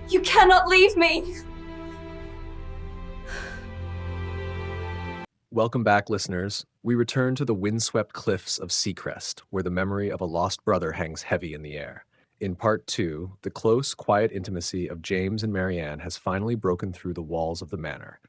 You cannot leave me! Welcome back, listeners. We return to the windswept cliffs of Seacrest, where the memory of a lost brother hangs heavy in the air. In part 2, the close, quiet intimacy of James and Marianne has finally broken through the walls of the manor.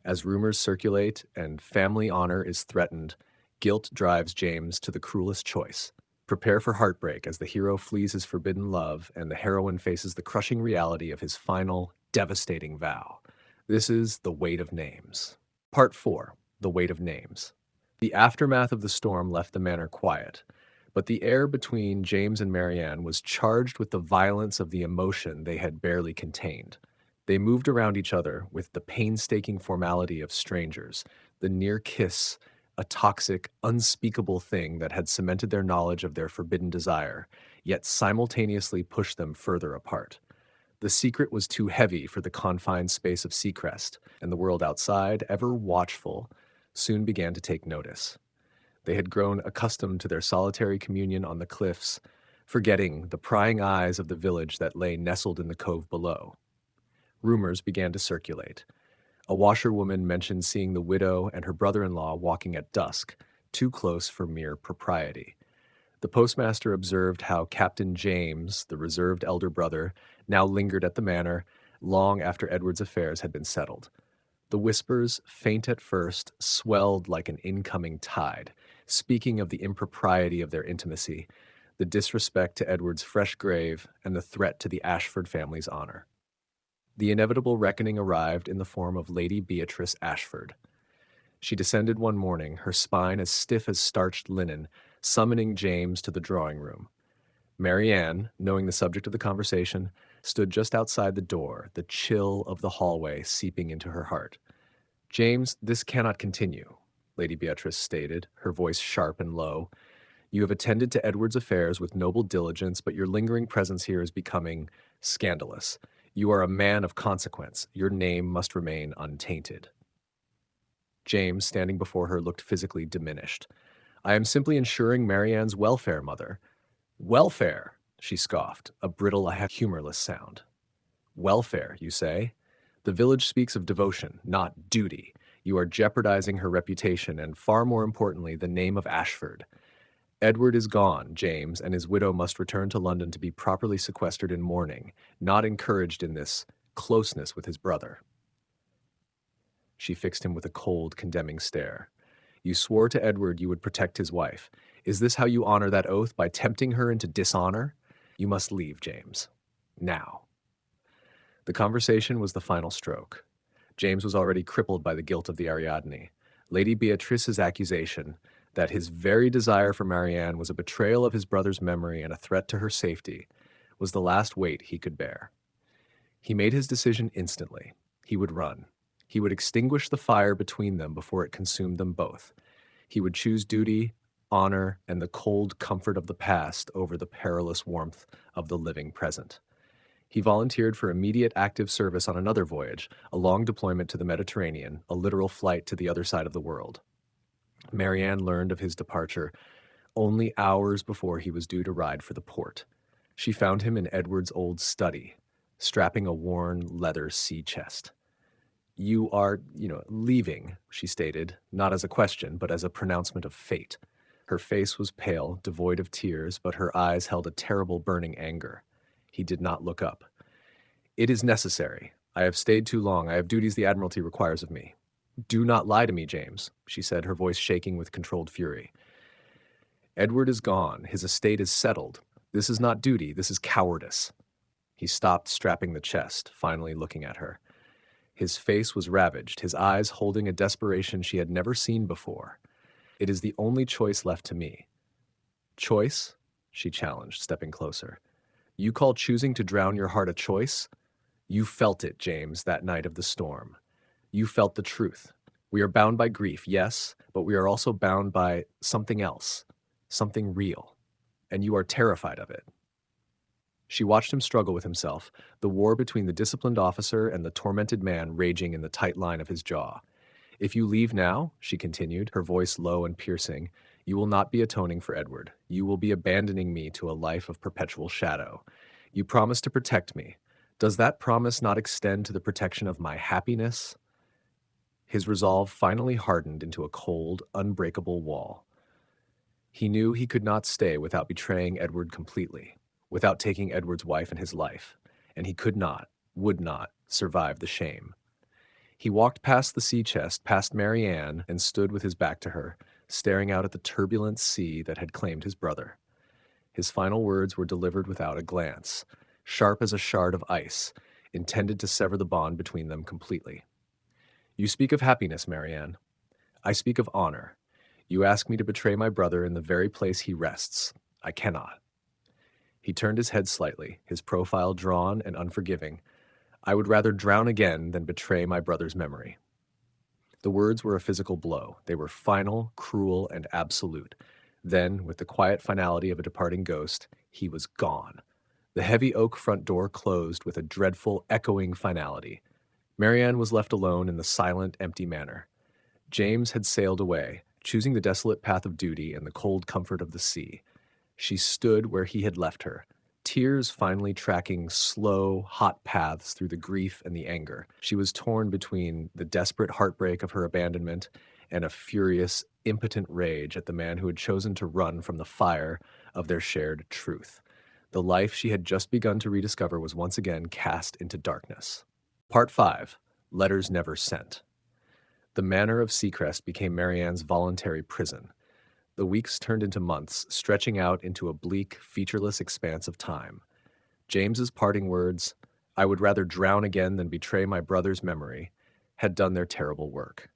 As rumors circulate and family honor is threatened, guilt drives James to the cruelest choice. Prepare for heartbreak as the hero flees his forbidden love and the heroine faces the crushing reality of his final, devastating vow. This is The Weight of Names. Part 4. The Weight of Names. The aftermath of the storm left the manor quiet, but the air between James and Marianne was charged with the violence of the emotion they had barely contained. They moved around each other with the painstaking formality of strangers, the near kiss, a toxic, unspeakable thing that had cemented their knowledge of their forbidden desire, yet simultaneously pushed them further apart. The secret was too heavy for the confined space of Seacrest, and the world outside, ever watchful, soon began to take notice. They had grown accustomed to their solitary communion on the cliffs, forgetting the prying eyes of the village that lay nestled in the cove below. Rumors began to circulate. A washerwoman mentioned seeing the widow and her brother-in-law walking at dusk, too close for mere propriety. The postmaster observed how Captain James, the reserved elder brother, now lingered at the manor long after Edward's affairs had been settled. The whispers, faint at first, swelled like an incoming tide, speaking of the impropriety of their intimacy, the disrespect to Edward's fresh grave, and the threat to the Ashford family's honor. The inevitable reckoning arrived in the form of Lady Beatrice Ashford. She descended one morning, her spine as stiff as starched linen, summoning James to the drawing room. Marianne, knowing the subject of the conversation, stood just outside the door, the chill of the hallway seeping into her heart. "James, this cannot continue," Lady Beatrice stated, her voice sharp and low. "You have attended to Edward's affairs with noble diligence, but your lingering presence here is becoming scandalous. You are a man of consequence. Your name must remain untainted." James, standing before her, looked physically diminished. "I am simply ensuring Marianne's welfare, mother." "Welfare," she scoffed, a brittle, humorless sound. "Welfare, you say? The village speaks of devotion, not duty. You are jeopardizing her reputation and, far more importantly, the name of Ashford. Edward is gone, James, and his widow must return to London to be properly sequestered in mourning, not encouraged in this closeness with his brother." She fixed him with a cold, condemning stare. "You swore to Edward you would protect his wife. Is this how you honor that oath, by tempting her into dishonor? You must leave, James. Now." The conversation was the final stroke. James was already crippled by the guilt of the Ariadne. Lady Beatrice's accusation that his very desire for Marianne was a betrayal of his brother's memory and a threat to her safety was the last weight he could bear. He made his decision instantly. He would run. He would extinguish the fire between them before it consumed them both. He would choose duty, honor, and the cold comfort of the past over the perilous warmth of the living present. He volunteered for immediate active service on another voyage, a long deployment to the Mediterranean, a literal flight to the other side of the world. Marianne learned of his departure only hours before he was due to ride for the port. She found him in Edward's old study, strapping a worn leather sea chest. "You are, leaving," she stated, not as a question, but as a pronouncement of fate. Her face was pale, devoid of tears, but her eyes held a terrible burning anger. He did not look up. "It is necessary. I have stayed too long. I have duties the Admiralty requires of me." "Do not lie to me, James," she said, her voice shaking with controlled fury. "Edward is gone. His estate is settled. This is not duty. This is cowardice." He stopped strapping the chest, finally looking at her. His face was ravaged, his eyes holding a desperation she had never seen before. "It is the only choice left to me." "Choice?" she challenged, stepping closer. "You call choosing to drown your heart a choice? You felt it, James, that night of the storm. You felt the truth. We are bound by grief, yes, but we are also bound by something else, something real. And you are terrified of it." She watched him struggle with himself, the war between the disciplined officer and the tormented man raging in the tight line of his jaw. "If you leave now," she continued, her voice low and piercing, "you will not be atoning for Edward. You will be abandoning me to a life of perpetual shadow. You promised to protect me. Does that promise not extend to the protection of my happiness? His resolve finally hardened into a cold, unbreakable wall. He knew he could not stay without betraying Edward completely, without taking Edward's wife and his life, and he could not, would not, survive the shame. He walked past the sea chest, past Marianne, and stood with his back to her, staring out at the turbulent sea that had claimed his brother. His final words were delivered without a glance, sharp as a shard of ice, intended to sever the bond between them completely. You speak of happiness, Marianne. I speak of honor. You ask me to betray my brother in the very place he rests. I cannot. He turned his head slightly, his profile drawn and unforgiving. I would rather drown again than betray my brother's memory. The words were a physical blow. They were final, cruel, and absolute. Then, with the quiet finality of a departing ghost, he was gone. The heavy oak front door closed with a dreadful, echoing finality. Marianne was left alone in the silent, empty manor. James had sailed away, choosing the desolate path of duty and the cold comfort of the sea. She stood where he had left her, tears finally tracking slow, hot paths through the grief and the anger. She was torn between the desperate heartbreak of her abandonment and a furious, impotent rage at the man who had chosen to run from the fire of their shared truth. The life she had just begun to rediscover was once again cast into darkness. Part 5. Letters Never Sent. The manor of Seacrest became Marianne's voluntary prison. The weeks turned into months, stretching out into a bleak, featureless expanse of time. James's parting words, "I would rather drown again than betray my brother's memory," had done their terrible work.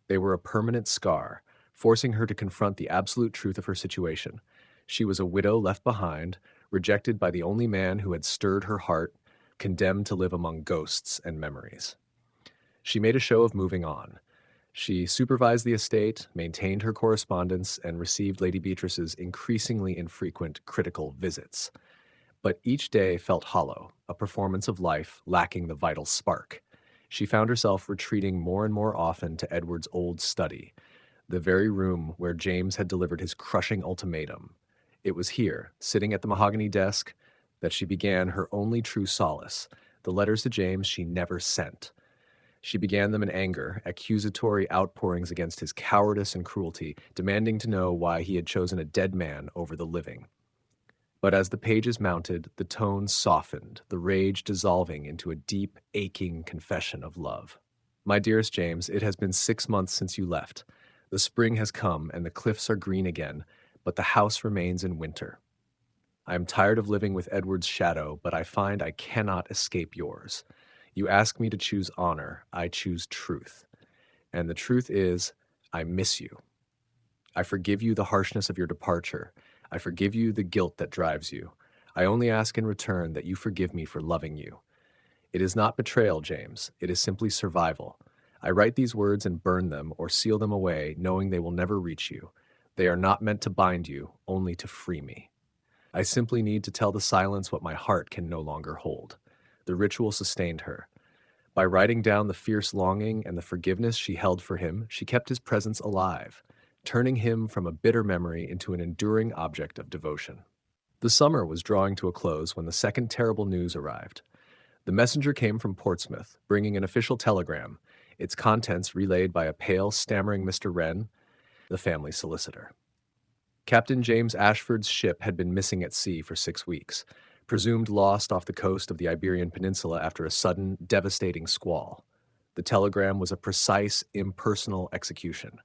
They were a permanent scar, forcing her to confront the absolute truth of her situation. She was a widow left behind, rejected by the only man who had stirred her heart, condemned to live among ghosts and memories. She made a show of moving on. She supervised the estate, maintained her correspondence, and received Lady Beatrice's increasingly infrequent critical visits. But each day felt hollow, a performance of life lacking the vital spark. She found herself retreating more and more often to Edward's old study, the very room where James had delivered his crushing ultimatum. It was here, sitting at the mahogany desk, that she began her only true solace, the letters to James she never sent. She began them in anger, accusatory outpourings against his cowardice and cruelty, demanding to know why he had chosen a dead man over the living. But as the pages mounted, the tone softened, the rage dissolving into a deep, aching confession of love. My dearest James, it has been 6 months since you left. The spring has come, and the cliffs are green again, but the house remains in winter. I am tired of living with Edward's shadow, but I find I cannot escape yours. You ask me to choose honor, I choose truth. And the truth is, I miss you. I forgive you the harshness of your departure. I forgive you the guilt that drives you. I only ask in return that you forgive me for loving you. It is not betrayal, James. It is simply survival. I write these words and burn them or seal them away, knowing they will never reach you. They are not meant to bind you, only to free me. I simply need to tell the silence what my heart can no longer hold. The ritual sustained her. By writing down the fierce longing and the forgiveness she held for him, she kept his presence alive, turning him from a bitter memory into an enduring object of devotion. The summer was drawing to a close when the second terrible news arrived. The messenger came from Portsmouth, bringing an official telegram, its contents relayed by a pale, stammering Mr. Wren, the family solicitor. Captain James Ashford's ship had been missing at sea for 6 weeks, presumed lost off the coast of the Iberian Peninsula after a sudden, devastating squall. The telegram was a precise, impersonal execution.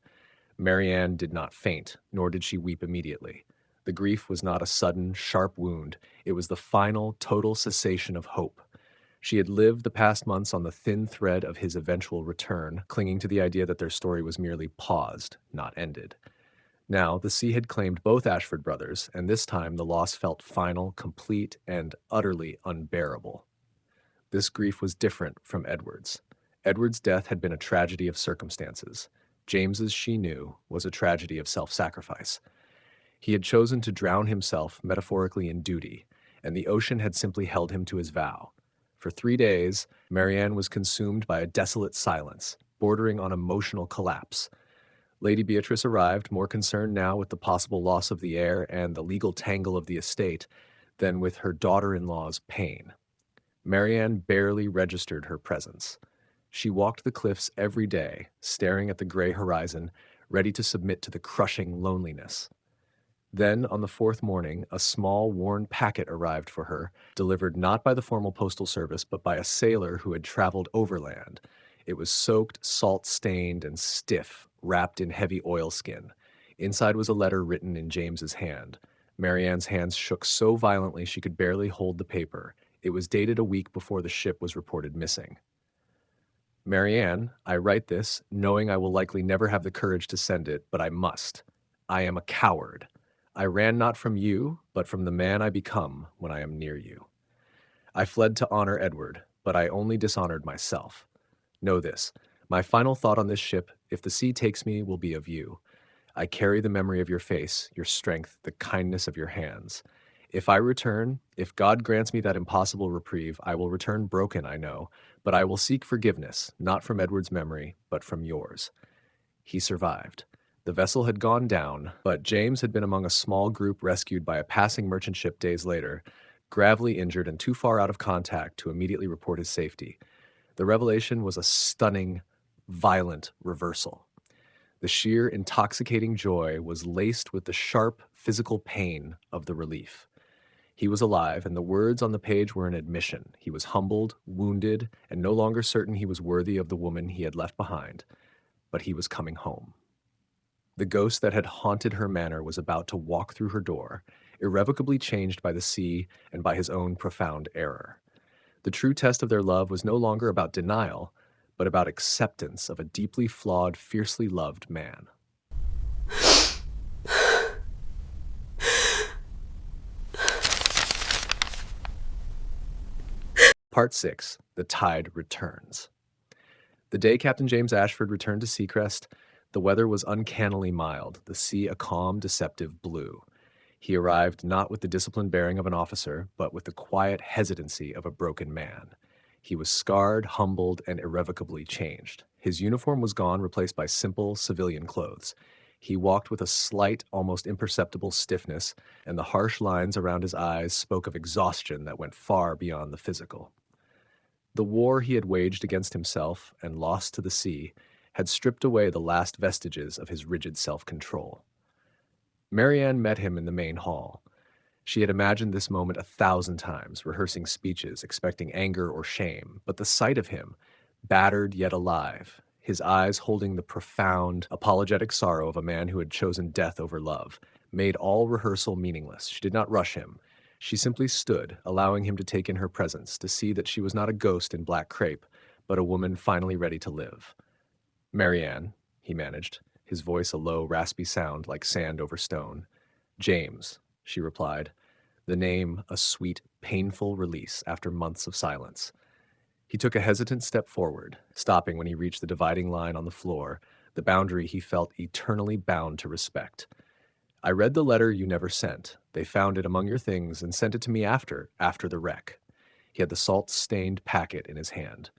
Marianne did not faint, nor did she weep immediately. The grief was not a sudden, sharp wound. It was the final, total cessation of hope. She had lived the past months on the thin thread of his eventual return, clinging to the idea that their story was merely paused, not ended. Now, the sea had claimed both Ashford brothers, and this time the loss felt final, complete, and utterly unbearable. This grief was different from Edward's. Edward's death had been a tragedy of circumstances. James's, she knew, was a tragedy of self-sacrifice. He had chosen to drown himself metaphorically in duty, and the ocean had simply held him to his vow. For 3 days, Marianne was consumed by a desolate silence, bordering on emotional collapse. Lady Beatrice arrived, more concerned now with the possible loss of the heir and the legal tangle of the estate than with her daughter-in-law's pain. Marianne barely registered her presence. She walked the cliffs every day, staring at the gray horizon, ready to submit to the crushing loneliness. Then, on the fourth morning, a small, worn packet arrived for her, delivered not by the formal postal service, but by a sailor who had traveled overland. It was soaked, salt-stained, and stiff, wrapped in heavy oilskin. Inside was a letter written in James's hand. Marianne's hands shook so violently she could barely hold the paper. It was dated a week before the ship was reported missing. Marianne, I write this, knowing I will likely never have the courage to send it, but I must. I am a coward. I ran not from you, but from the man I become when I am near you. I fled to honor Edward, but I only dishonored myself. Know this, my final thought on this ship, if the sea takes me, will be of you. I carry the memory of your face, your strength, the kindness of your hands. If I return, if God grants me that impossible reprieve, I will return broken, I know, but I will seek forgiveness, not from Edward's memory, but from yours. He survived. The vessel had gone down, but James had been among a small group rescued by a passing merchant ship days later, gravely injured and too far out of contact to immediately report his safety. The revelation was a stunning, violent reversal. The sheer, intoxicating joy was laced with the sharp, physical pain of the relief. He was alive, and the words on the page were an admission. He was humbled, wounded, and no longer certain he was worthy of the woman he had left behind. But he was coming home. The ghost that had haunted her manor was about to walk through her door, irrevocably changed by the sea and by his own profound error. The true test of their love was no longer about denial, but about acceptance of a deeply flawed, fiercely loved man. Part 6. The Tide Returns. The day Captain James Ashford returned to Seacrest, the weather was uncannily mild, the sea a calm, deceptive blue. He arrived not with the disciplined bearing of an officer, but with the quiet hesitancy of a broken man. He was scarred, humbled, and irrevocably changed. His uniform was gone, replaced by simple civilian clothes. He walked with a slight, almost imperceptible stiffness, and the harsh lines around his eyes spoke of exhaustion that went far beyond the physical. The war he had waged against himself and lost to the sea had stripped away the last vestiges of his rigid self-control. Marianne met him in the main hall. She had imagined this moment 1,000 times, rehearsing speeches, expecting anger or shame, but the sight of him, battered yet alive, his eyes holding the profound, apologetic sorrow of a man who had chosen death over love, made all rehearsal meaningless. She did not rush him. She simply stood, allowing him to take in her presence, to see that she was not a ghost in black crepe, but a woman finally ready to live. Marianne, he managed, his voice a low, raspy sound like sand over stone. James, she replied, the name a sweet, painful release after months of silence. He took a hesitant step forward, stopping when he reached the dividing line on the floor, the boundary he felt eternally bound to respect. I read the letter you never sent. They found it among your things and sent it to me after the wreck. He had the salt-stained packet in his hand.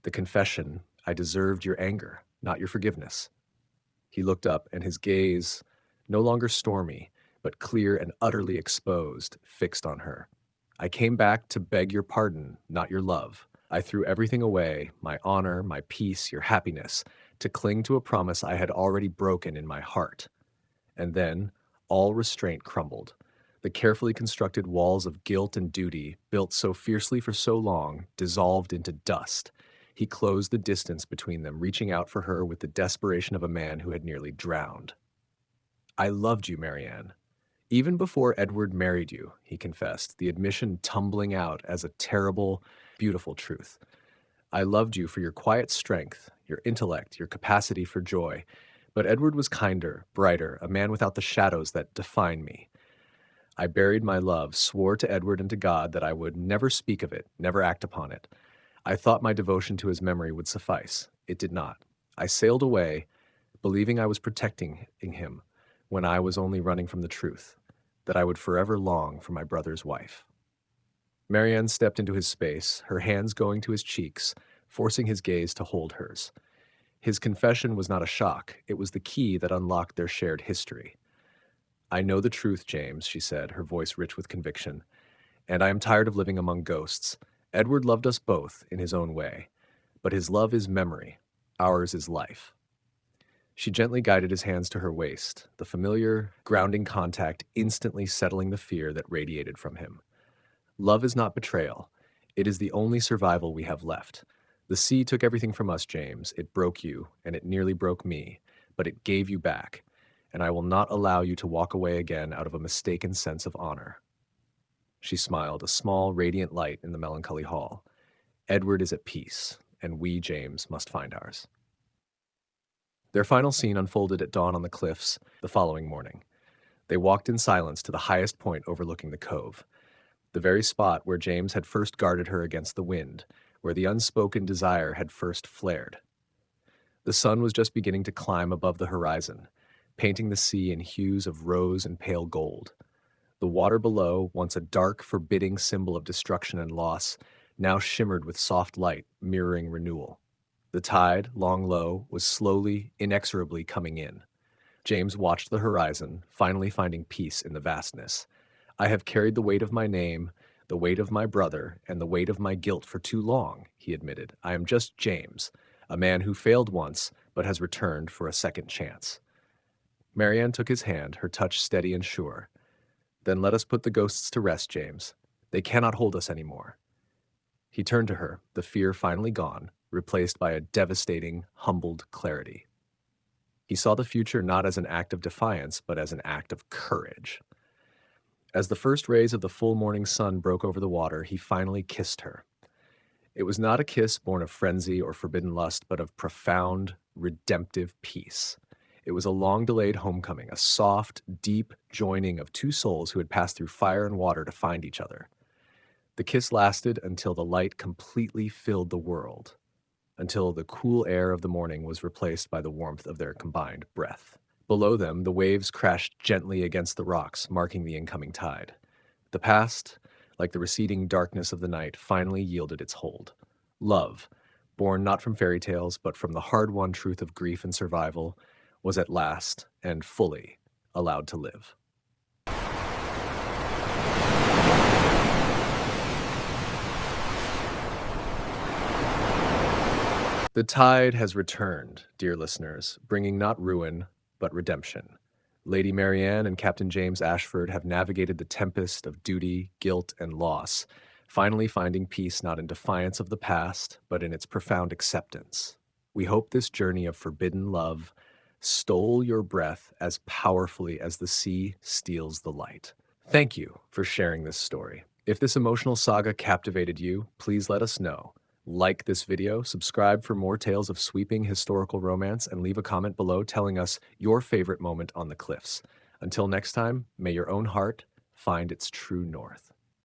The confession, I deserved your anger, not your forgiveness. He looked up, and his gaze, no longer stormy, but clear and utterly exposed, fixed on her. I came back to beg your pardon, not your love. I threw everything away, my honor, my peace, your happiness, to cling to a promise I had already broken in my heart. And then, all restraint crumbled. The carefully constructed walls of guilt and duty, built so fiercely for so long, dissolved into dust. He closed the distance between them, reaching out for her with the desperation of a man who had nearly drowned. I loved you, Marianne. Even before Edward married you, he confessed, the admission tumbling out as a terrible, beautiful truth. I loved you for your quiet strength, your intellect, your capacity for joy. But Edward was kinder, brighter, a man without the shadows that define me. I buried my love, swore to Edward and to God that I would never speak of it, never act upon it. I thought my devotion to his memory would suffice. It did not. I sailed away, believing I was protecting him, when I was only running from the truth, that I would forever long for my brother's wife. Marianne stepped into his space, her hands going to his cheeks, forcing his gaze to hold hers. His confession was not a shock. It was the key that unlocked their shared history. I know the truth, James, she said, her voice rich with conviction, and I am tired of living among ghosts. Edward loved us both in his own way, but his love is memory, ours is life. She gently guided his hands to her waist, the familiar, grounding contact instantly settling the fear that radiated from him. Love is not betrayal. It is the only survival we have left. The sea took everything from us, James. It broke you, and it nearly broke me, but it gave you back, and I will not allow you to walk away again out of a mistaken sense of honor. She smiled, a small, radiant light in the melancholy hall. Edward is at peace, and we, James, must find ours. Their final scene unfolded at dawn on the cliffs the following morning. They walked in silence to the highest point overlooking the cove, the very spot where James had first guarded her against the wind, where the unspoken desire had first flared. The sun was just beginning to climb above the horizon, painting the sea in hues of rose and pale gold. The water below, once a dark, forbidding symbol of destruction and loss, now shimmered with soft light, mirroring renewal. The tide, long low, was slowly, inexorably coming in. James watched the horizon, finally finding peace in the vastness. I have carried the weight of my name, the weight of my brother, and the weight of my guilt for too long, he admitted. I am just James, a man who failed once, but has returned for a second chance. Marianne took his hand, her touch steady and sure. Then let us put the ghosts to rest, James. They cannot hold us anymore. He turned to her, the fear finally gone, replaced by a devastating, humbled clarity. He saw the future not as an act of defiance, but as an act of courage. As the first rays of the full morning sun broke over the water, he finally kissed her. It was not a kiss born of frenzy or forbidden lust, but of profound, redemptive peace. It was a long-delayed homecoming, a soft, deep joining of two souls who had passed through fire and water to find each other. The kiss lasted until the light completely filled the world, until the cool air of the morning was replaced by the warmth of their combined breath. Below them, the waves crashed gently against the rocks, marking the incoming tide. The past, like the receding darkness of the night, finally yielded its hold. Love, born not from fairy tales, but from the hard-won truth of grief and survival, was at last, and fully, allowed to live. The tide has returned, dear listeners, bringing not ruin, but redemption. Lady Marianne and Captain James Ashford have navigated the tempest of duty, guilt, and loss, finally finding peace not in defiance of the past, but in its profound acceptance. We hope this journey of forbidden love stole your breath as powerfully as the sea steals the light. Thank you for sharing this story. If this emotional saga captivated you, please let us know. Like this video, subscribe for more tales of sweeping historical romance, and leave a comment below telling us your favorite moment on the cliffs. Until next time, may your own heart find its true north.